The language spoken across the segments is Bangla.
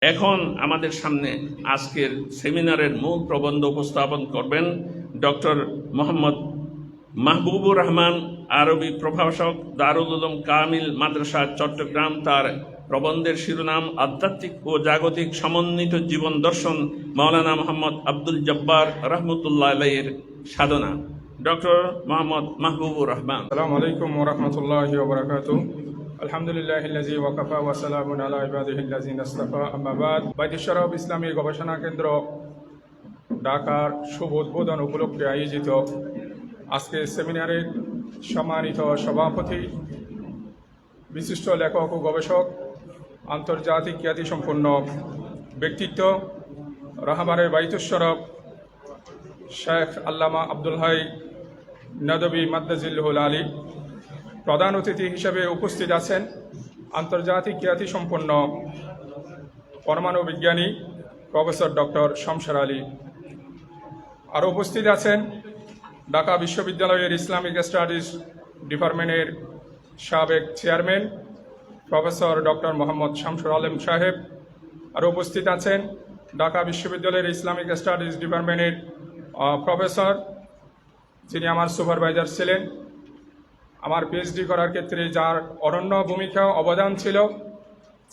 এখন আমাদের সামনে আজকের সেমিনারের মূল প্রবন্ধ উপস্থাপন করবেন ডক্টর মোহাম্মদ মাহবুবুর রহমান, আরবি প্রভাষক, দারুল উলুম কামিল মাদ্রাসা, চট্টগ্রাম। তার প্রবন্ধের শিরোনাম আধ্যাত্মিক ও জাগতিক সমন্বিত জীবন দর্শন, মাওলানা মোহাম্মদ আব্দুল জব্বার রহমতুল্লাহ আলাইহির সাধনা। ডক্টর মোহাম্মদ মাহবুবুর রহমান। আসসালামু আলাইকুম ওয়া রাহমাতুল্লাহি ওয়া বারাকাতুহু। আলহামদুলিল্লাহিল্লাযী ওয়াকাফা ওয়া সালামুন আলা ইবাদিহিল্লাযীনা ইসতাফা, আম্মা বাদ। বাইতুশ শরফ ইসলামী গবেষণা কেন্দ্র ঢাকার শুভ উদ্বোধন উপলক্ষে আয়োজিত আজকে সেমিনারের সম্মানিত সভাপতি, বিশিষ্ট লেখক ও গবেষক, আন্তর্জাতিক খ্যাতিসম্পন্ন ব্যক্তিত্ব, রাহবারে বাইতুশ শরফ শেখ আল্লামা আব্দুল হাই নদভী মাদ্দাজিল্লুহুল আলী। প্রধান অতিথি হিসেবে উপস্থিত আছেন আন্তর্জাতিক খ্যাতিসম্পন্ন পরমাণু বিজ্ঞানী প্রফেসর ডক্টর শমশের আলী। আরও উপস্থিত আছেন ঢাকা বিশ্ববিদ্যালয়ের ইসলামিক স্টাডিজ ডিপার্টমেন্টের সাবেক chairman professor doctor Mohammad Shamsul Alam সাহেব। আরও উপস্থিত আছেন ঢাকা বিশ্ববিদ্যালয়ের ইসলামিক স্টাডিজ ডিপার্টমেন্টের প্রফেসর, যিনি আমার সুপারভাইজার ছিলেন। আমার পিএইচডি করার ক্ষেত্রে যার অনন্য ভূমিকা অবদান ছিল,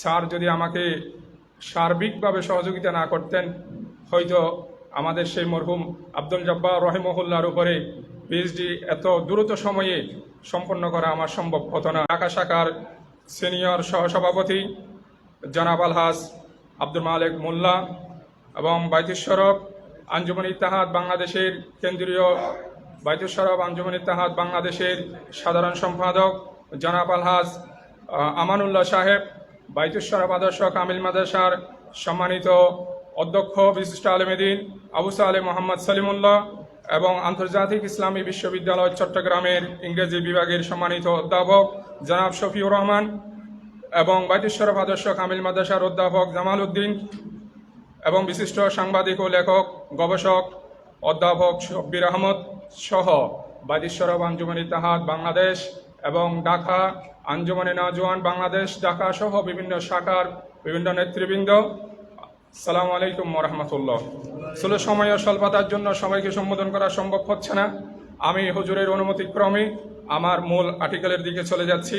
স্যার যদি আমাকে সার্বিকভাবে সহযোগিতা না করতেন, হয়তো আমাদের সেই মরহুম আব্দুল জব্বার রহিমহুল্লাহর উপরে পিএইচডি এত দ্রুত সময়ে সম্পন্ন করা আমার সম্ভব হতো না। ঢাকা শাখার সিনিয়র সহসভাপতি জনাব আলহাজ আব্দুল মালেক মোল্লা এবং বাইতুশ শরফ আঞ্জুমান ইত্তেহাদ বাংলাদেশের কেন্দ্রীয় বাইতুশ শরফ আঞ্জুমান ইত্তেহাদ বাংলাদেশের সাধারণ সম্পাদক জনাব আলহাজ আমানুল্লাহ সাহেব, বাইতুশ শরফ আদর্শ কামিল মাদ্রাসার সম্মানিত অধ্যক্ষ বিশিষ্ট আলেমেদিন আবু সালেহ মোহাম্মদ সলিমুল্লাহ এবং আন্তর্জাতিক ইসলামী বিশ্ববিদ্যালয় চট্টগ্রামের ইংরেজি বিভাগের সম্মানিত অধ্যাপক জনাব শফিউর রহমান এবং বাইতুশ শরফ আদর্শ কামিল মাদ্রাসার অধ্যাপক জামাল উদ্দিন এবং বিশিষ্ট সাংবাদিক ও লেখক গবেষক অধ্যাপক শব্বির আহমদ সহ বাইতুশ শরফ আঞ্জুমান ইত্তেহাদ বাংলাদেশ এবং ঢাকা আঞ্জুমানে নওজোয়ান বাংলাদেশ ঢাকা সহ বিভিন্ন শাখার বিভিন্ন নেতৃবৃন্দ, আসসালামু আলাইকুম ওয়া রাহমাতুল্লাহ। আসলে সময় ও স্বল্পতার জন্য সবাইকে সম্বোধন করা সম্ভব হচ্ছে না। আমি হুজুরের অনুমতিক্রমে আমার মূল আর্টিকেলের দিকে চলে যাচ্ছি।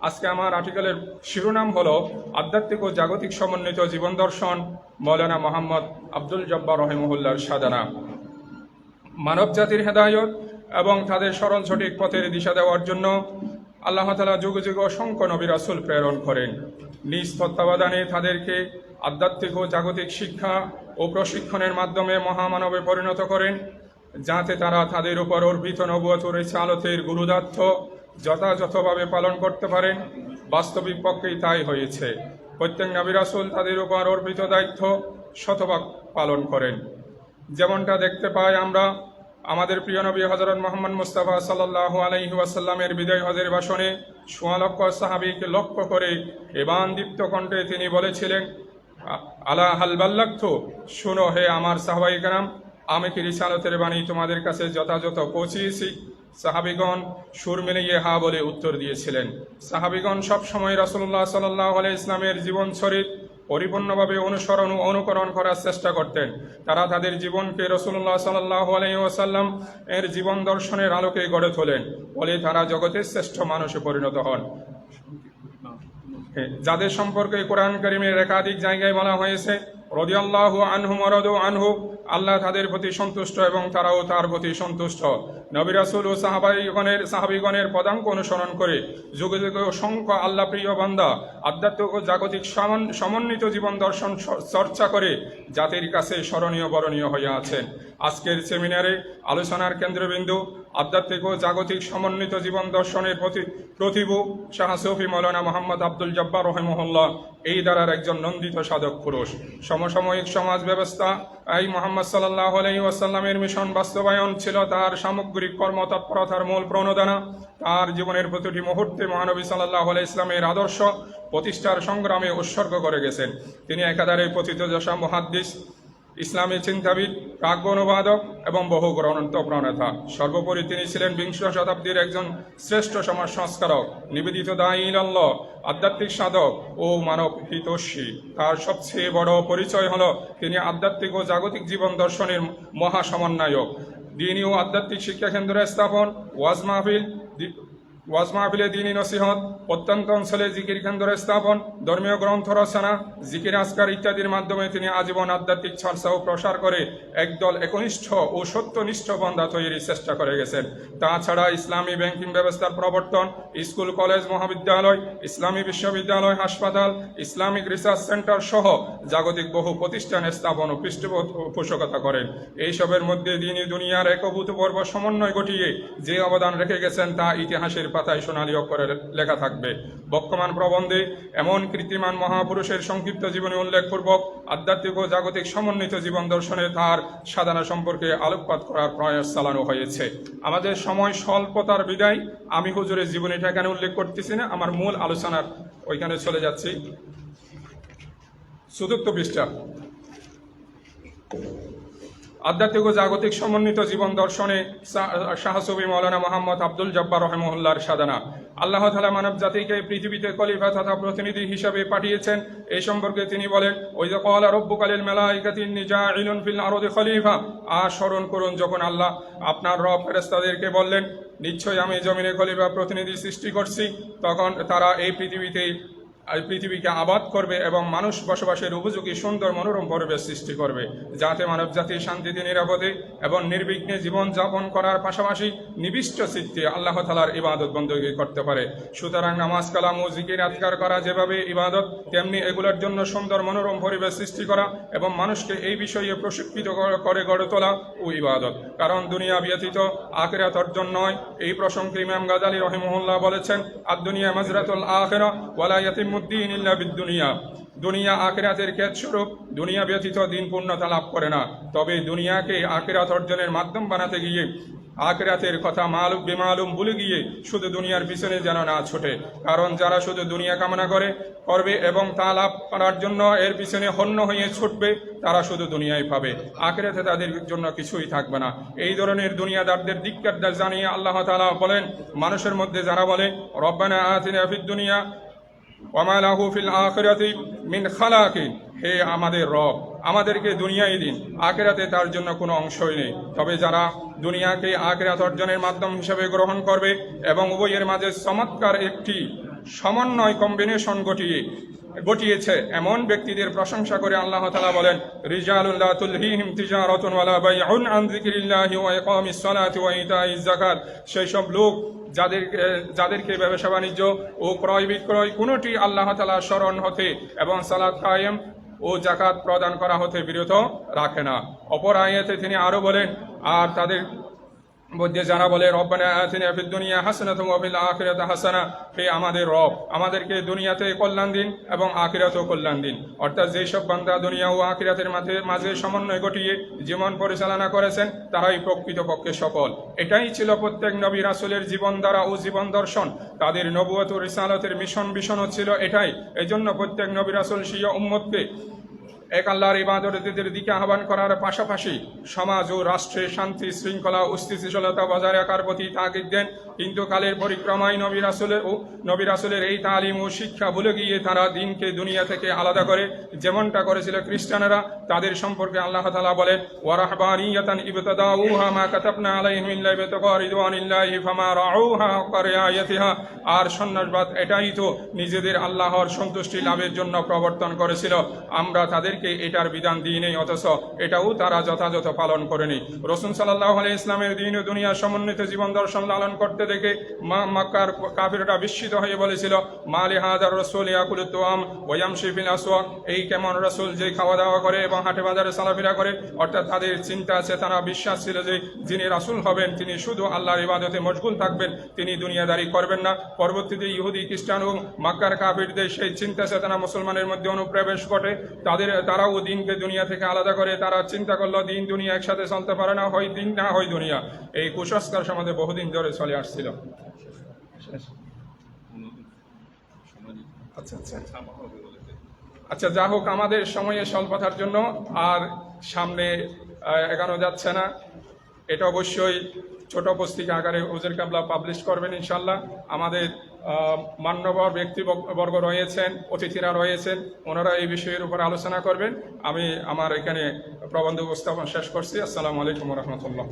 আজকে আমার আর্টিকেলের শিরোনাম হলো আধ্যাত্মিক ও জাগতিক সমন্বিত জীবন দর্শন, মাওলানা মোহাম্মদ আব্দুল জব্বার রহিমহুল্লাহর সাধনা। মানব জাতির হেদায়ত এবং তাদের সরল সঠিক পথের দিশা দেওয়ার জন্য আল্লাহ তাআলা যুগে যুগে অসংখ্য নবী রাসূল প্রেরণ করেন। নিজ তত্ত্বাবধানে তাদেরকে আধ্যাত্মিক ও জাগতিক শিক্ষা ও প্রশিক্ষণের মাধ্যমে মহামানবে পরিণত করেন, যাতে তারা তাদের উপর অর্পিত নবুয়ত ও রিসালাতের গুরুদায়িত্ব যথাযথভাবে পালন করতে পারেন। বাস্তবিক পক্ষেই তাই হয়েছে। প্রত্যেক নবী রাসূল তাদের উপর অর্পিত দায়িত্ব শতভাগ পালন করেন। যেমনটা দেখতে পাই আমরা আমাদের প্রিয় নবী হযরত মুহাম্মদ মুস্তাফা সাল্লাল্লাহু আলাইহি ওয়াসাল্লামের বিদায় হজের ভাষণে সোয়া লক্ষ সাহাবীকে লক্ষ্য করে এবানদীপ্ত কণ্ঠে তিনি বলেছিলেন, আলা হাল বাল্লাগতু, শুনো হে আমার সাহাবায়ে কেরাম, আমি কি রিসালাতের বাণী তোমাদের কাছে যথাযথ পৌঁছিয়েছি? সাহাবীগণ সুর মিলিয়ে হা বলে উত্তর দিয়েছিলেন। সাহাবীগণ সবসময় রাসূলুল্লাহ সাল্লাল্লাহু আলাইহি ইসলামের জীবন চরিত পরিপূর্ণভাবে অনুসরণ ও অনুকরণ করার চেষ্টা করতেন। তারা তাদের জীবনকে রাসূলুল্লাহ সাল্লাল্লাহু আলাইহি ওয়াসাল্লাম এর জীবন দর্শনের আলোকে গড়ে তোলেন, ফলে তারা জগতের শ্রেষ্ঠ মানুষে পরিণত হন। যাদের সম্পর্কে কোরআন কারীমের একাধিক জায়গায় বলা হয়েছে রাদিয়াল্লাহু আনহুম ওয়া রাদু আনহু, আল্লাহ তাদের প্রতি সন্তুষ্ট এবং তারাও তার প্রতি সন্তুষ্ট। নবী রাসূল ও সাহাবীগণের পদাঙ্ক অনুসরণ করে যুগে যুগে অসংখ্য আল্লাহ প্রিয় বান্দা আধ্যাত্মিক ও জাগতিক সমন্বিত জীবন দর্শন চর্চা করে জাতির কাছে স্মরণীয় বরণীয় হয়ে আছেন। আজকের সেমিনারে আলোচনার কেন্দ্রবিন্দু আধ্যাত্মিক ও জাগতিক সমন্বিত জীবন দর্শনের প্রতিভু শাহ সুফি মাওলানা মোহাম্মদ আব্দুল জব্বার রহিমহুল্লাহ, এই দ্বারার একজন নন্দিত সাধক পুরুষ। সমসাময়িক সমাজ ব্যবস্থা এই মুহাম্মদ সাল্লাল্লাহু আলাইহি ওয়াসাল্লামের মিশন বাস্তবায়ন ছিল তার সামগ্রিক কর্মতৎপরতার মূল প্রণোদনা। তার জীবনের প্রতিটি মুহূর্তে মহানবী সাল্লাল্লাহু আলাইহি ইসলামের আদর্শ প্রতিষ্ঠার সংগ্রামে উৎসর্গ করে গেছেন। তিনি একাধারে পতিতযশা মুহাদ্দিস ইসলামী চিন্তাবিদ, কাব্য অনুবাদক এবং বহু গ্রন্থ প্রণেতা। সর্বোপরি তিনি ছিলেন বিংশ শতাব্দীর একজন শ্রেষ্ঠ সমাজ সংস্কারক, নিবেদিত দায়ী ইলাল্লাহ, আধ্যাত্মিক সাধক ও মানব হিতৈষী। তার সবচেয়ে বড় পরিচয় হল তিনি আধ্যাত্মিক ও জাগতিক জীবন দর্শনের মহাসমন্বয়ক। দ্বীনি ও আধ্যাত্মিক শিক্ষা কেন্দ্র স্থাপন, ওয়াজ মাহফিলে দ্বীনি নসিহত, প্রত্যন্ত অঞ্চলে জিকির কেন্দ্র স্থাপন, ধর্মীয় গ্রন্থ রচনা, জিকির আজকার ইত্যাদির মাধ্যমে তিনি আজীবন আধ্যাত্মিক চর্চা ও প্রসার করে একদল একনিষ্ঠ ও সত্যনিষ্ঠ বন্ধা তৈরির চেষ্টা করে গেছেন। তাছাড়া ইসলামী ব্যাংকিং ব্যবস্থার প্রবর্তন, স্কুল, কলেজ, মহাবিদ্যালয়, ইসলামী বিশ্ববিদ্যালয়, হাসপাতাল, ইসলামিক রিসার্চ সেন্টার সহ জাগতিক বহু প্রতিষ্ঠান স্থাপন ও পৃষ্ঠপোষকতা করেন। এইসবের মধ্যে দ্বীনি দুনিয়ার এক অভূতপূর্ব সমন্বয় ঘটিয়ে যে অবদান রেখে গেছেন তা ইতিহাসের পাতায় সোনালী অক্ষরে লেখা থাকবে। বর্তমান প্রবন্ধে এমন কৃত্রিমান মহাপুরুষের সংক্ষিপ্ত জীবনী উল্লেখপূর্বক আধ্যাত্মিক ও জাগতিক সমন্বিত জীবন দর্শনে তার সাধনা সম্পর্কে আলোকপাত করার প্রয়াস চালানো হয়েছে। আমাদের সময় স্বল্পতার বিদায় আমি হুজুরের জীবনীটা এখানে উল্লেখ করতেছি না, আমার মূল আলোচনার ওইখানে চলে যাচ্ছি। চতুর্থ পৃষ্ঠা, আধ্যাত্মিক ও জাগতিক সমন্বিত জীবন দর্শনে শাহ সুফি মৌলানা মোহাম্মদ আব্দুল জব্বার রহিমাহুল্লাহর সাধনা। আল্লাহ তাআলা মানব জাতিকে পৃথিবীতে খলিফা তথা প্রতিনিধি হিসাবে পাঠিয়েছেন। এই সম্পর্কে তিনি বলেন, ওই যে ক্বালা রাব্বুকা লিল মালাইকাতি ইন্নী জাইলুন ফিল আরদি খলিফা। স্মরণ করুন যখন আল্লাহ আপনার রব ফেরেশতাদেরকে বললেন, নিশ্চয়ই আমি জমিনে খলিফা প্রতিনিধি সৃষ্টি করছি। তখন তারা এই পৃথিবীকে আবাদ করবে এবং মানুষ বসবাসের উপযোগী সুন্দর মনোরম পরিবেশ সৃষ্টি করবে, যাতে মানব জাতি শান্তিতে, নিরাপদে এবং নির্বিঘ্নে জীবনযাপন করার পাশাপাশি নিবিষ্ট চিত্তে আল্লাহ তাআলার ইবাদত বন্দী করতে পারে। সুতরাং নামাজ, কালাম ও জিকির আজকার করা যেভাবে ইবাদত, তেমনি এগুলোর জন্য সুন্দর মনোরম পরিবেশ সৃষ্টি করা এবং মানুষকে এই বিষয়ে প্রশিক্ষিত করে গড়ে তোলা ও ইবাদত। কারণ দুনিয়া ব্যতীত আখিরাত অর্জন নয়। এই প্রসঙ্গে ইমাম গাজালী রহিমাহুল্লাহ বলেছেন, আদ-দুনিয়া মাজরাতুল আখিরাহ ওয়ালা ইয়াতিমুদ দ্বীন ইল্লা বিদ-দুনিয়া। দুনিয়া আখিরাতের ক্ষেতস্বরূপ, দুনিয়া ব্যতীত দিন পূর্ণতা লাভ করে না। তবে দুনিয়াকে আখিরাত অর্জনের মাধ্যম বানাতে গিয়ে আখিরাতের কথা মালুম বেমালুম ভুলে গিয়ে শুধু দুনিয়ার পিছনে যেন না ছোটে। কারণ যারা শুধু দুনিয়া কামনা করবে এবং তা লাভ করার জন্য এর পিছনে হন্য হয়ে ছুটবে, তারা শুধু দুনিয়াই পাবে, আখিরাতে তাদের জন্য কিছুই থাকবে না। এই ধরনের দুনিয়াদারদের ধিক্কার জানিয়ে আল্লাহ তাআলা বলেন, মানুষের মধ্যে যারা বলে রব্বানা আতিনা ফিদ দুনিয়া ওয়া মা লাহু ফিল আখিরাতি মিন খালাকিন, হে আমাদের রব, আমাদেরকে দুনিয়াই দিন, আখিরাতে তার জন্য কোনো অংশই নেই। তবে যারা দুনিয়াকে আখিরাত অর্জনের মাধ্যম হিসেবে গ্রহণ করবে এবং উভয়ের মাঝে চমৎকার একটি সমন্বয় কম্বিনেশন ঘটিয়েছে, এমন ব্যক্তিদের প্রশংসা করে আল্লাহ তাআলা বলেন, রিজালুন লা তুলহিহিম তিজারাতুন ওয়ালা বাইউন আন যিকরিল্লাহি ওয়া ইকামিস সালাতি ওয়া ইতাইজ যাকাত। সেই সব লোক যাদেরকে ব্যবসা বাণিজ্য ও ক্রয় বিক্রয় কোনোটি আল্লাহ তাআলার স্মরণ হতে এবং সালাত কায়েম ও যাকাত প্রদান করা হতে বিরত রাখে না। অপর আয়াতে তিনি আরো বলেন, আর তাদের মধ্যে যারা বলে রব্বানা আতিনা ফিদ দুনিয়া হাসানাতাও ওয়া ফিল আখিরাতি হাসানা, হে আমাদের রব, আমাদেরকে দুনিয়াতে কল্যাণ দিন এবং আখিরাতেও কল্যাণ দিন। অর্থাৎ যেই সব বান্দা দুনিয়া ও আখিরাতের মাঝে সমন্বয় ঘটিয়ে জীবন পরিচালনা করেছেন, তারাই প্রকৃতপক্ষে সফল। এটাই ছিল প্রত্যেক নবী রাসূলের জীবনধারা ও জীবন দর্শন। তাদের নবুয়ত ও রিসালাতের মিশনও ছিল এটাই। এজন্য প্রত্যেক নবী রাসূল স্বীয় উম্মতকে এক আল্লাহর ইবাদতের দিকে আহ্বান করার পাশাপাশি সমাজ ও রাষ্ট্রে শান্তি, শৃঙ্খলা ও স্থিতিশীলতা বজায় রাখার প্রতি তাগিদ দেন। কিন্তু কালের পরিক্রমায় নবী রাসূলের এই তালিম ও শিক্ষা ভুলে গিয়ে তারা দিনকে দুনিয়া থেকে আলাদা করে, যেমনটা করেছিল খ্রিস্টানেরা। তাদের সম্পর্কে আল্লাহ তাআলা বলেন, ওয়া রাহবানিয়াতান ইবতাদাউহা মা কাতাবনা আলাইহিম ইল্লা বিতিগা রিদওয়ানিল্লাহি ফামা রাউহা হাক্কা রিআয়াতিহা। আর সন্ন্যাসবাদ এটাই তো নিজেদের আল্লাহর সন্তুষ্টি লাভের জন্য প্রবর্তন করেছিল। আমরা তাদেরকে এটার বিধান দিই নেই, অথচ এটাও তারা যথাযথ পালন করেনি। রাসূল সাল্লাল্লাহু আলাইহি ইসলামের দিন ও দুনিয়া সমন্বিত জীবন দর্শন লালন করতে দেখে মক্কার কাফিররা বিস্মিত হয়ে বলেছিল, মা লিহাদার রাসূল ইয়াকুলুত তুআম ওয়া ইয়ামশি ফিল আসওয়াক। এই কেমন রাসূল যে খাওয়া দাওয়া করে এবং হাটে বাজারে চলাফেরা করে। অর্থাৎ তাদের চিন্তা আছে, তারা বিশ্বাস ছিল যে যিনি রাসূল হবেন তিনি শুধু আল্লাহর ইবাদতে মশগুল থাকবেন, তিনি দুনিয়াদারি করবেন না। পরবর্তীতে ইহুদি, খ্রিস্টান ও মক্কার কাফিরদের সেই চিন্তা চেতনা মুসলমানের মধ্যে অনুপ্রবেশ ঘটে। তারাও দিনকে দুনিয়া থেকে আলাদা করে তারা চিন্তা করলো দিন দুনিয়া একসাথে চলতে পারে না, হয় দিন না হয় দুনিয়া। এই কুসংস্কার সমাজে বহুদিন ধরে চলে আসছিল। আচ্ছা, আচ্ছা, যা হোক, আমাদের সময়ে স্বল্পতার জন্য আর সামনে এগানো যাচ্ছে না। এটা অবশ্যই ছোট পুস্তিকা আকারে হুজুর কাবলা পাবলিশ করবেন ইনশাল্লাহ। আমাদের মান্যবর ব্যক্তিবর্গ রয়েছেন, অতিথিরা রয়েছেন, ওনারা এই বিষয়ের উপর আলোচনা করবেন। আমি আমার এখানে প্রবন্ধ উপস্থাপন শেষ করছি। আসসালামু আলাইকুম রহমতুল্লাহ।